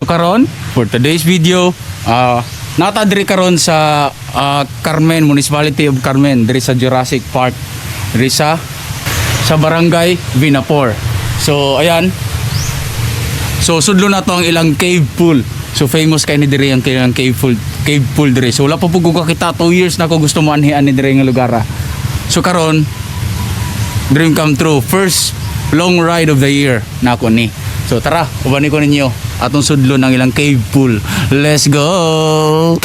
karon for today's video, nata diri karon sa Carmen, Municipality of Carmen, diri sa Jurassic Park, diri sa Barangay Vinapor. So ayan. So sudlo na to ang ilang cave pool. So famous kay ni diri ang ilang cave pool diri. So wala pa pud ko kakita, 2 years na ko gusto mo anhian ni diri nga lugar. So karon dream come true, first long ride of the year na ako ni. So tara, ubani ko ninyo atong sudlo ng ilang cave pool. Let's go!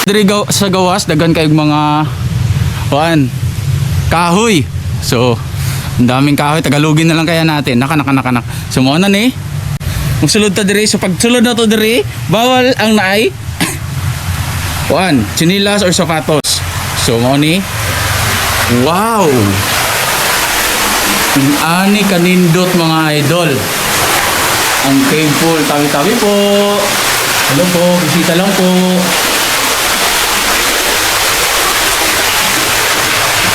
Diri sa gawas, dagan kayong mga kahoy. So, ang daming kahoy, tagalugin na lang kaya natin. Naka. So, mo na ni. Magsulod ta diri. So, pag sulod na to diri, bawal ang naay chinilas or sapatos. So, mo ni. Wow! Ani kanindot mga idol. Ang cave pool, tabi-tabi po. Hello po, bisita lang po.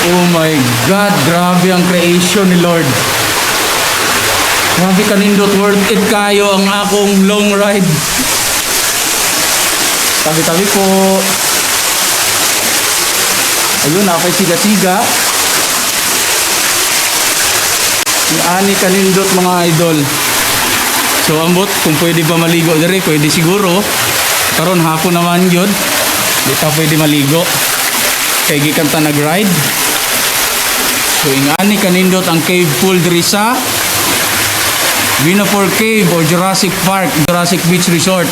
Oh my God, grabe ang creation ni Lord. Grabe kanindot, worth it kayo ang akong long ride. Tabi-tabi po. Ayun, napay siga-siga. Ani kanindot mga idol. So ambot kung pwede ba maligo diri, pwede siguro. Karon hapon naman yun, di ta pwede maligo kay gikan ta nag-ride. So ingani kanindot ang cave pool diri sa Vinapor Cave or Jurassic Park, Jurassic Beach Resort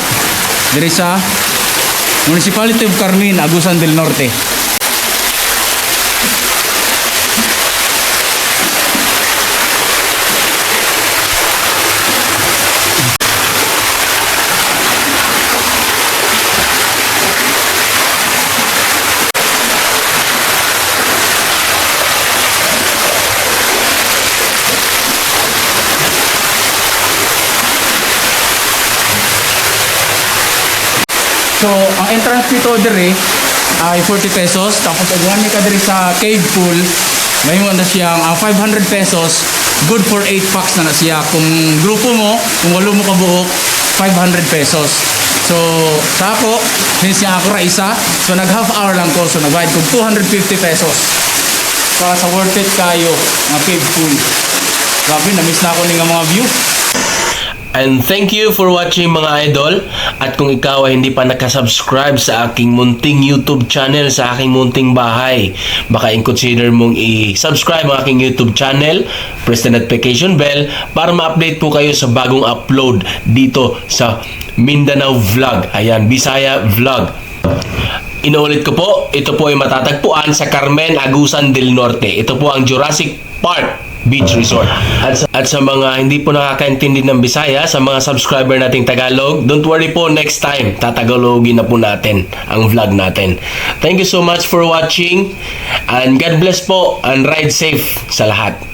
diri sa Municipality of Carmen, Agusan del Norte. So, ang entrance dito diri ay 40 pesos. Tapos, agwan ka diri sa cave pool, may mo na siyang 500 pesos. Good for 8 packs na siya. Kung grupo mo, kung walo mo kabuok, 500 pesos. So, sa ako, since niya ako ra isa, so nag half hour lang ko. So, nag-ride ko 250 pesos. Para sa worth it kayo, mga cave pool. Grabe, na-miss na ako ng mga view. And thank you for watching mga idol. At kung ikaw ay hindi pa nakasubscribe sa aking munting YouTube channel, sa aking munting bahay, baka i-consider mong i-subscribe ang aking YouTube channel, press the notification bell para ma-update po kayo sa bagong upload dito sa Mindanao Vlog. Ayan, Bisaya Vlog. Inuulit ko po, ito po ay matatagpuan sa Carmen, Agusan del Norte. Ito po ang Jurassic Park Beach Resort. At sa mga hindi po nakakaintindi ng Bisaya, sa mga subscriber nating Tagalog, don't worry po, next time tatagalogin na po natin ang vlog natin. Thank you so much for watching and God bless po and ride safe sa lahat.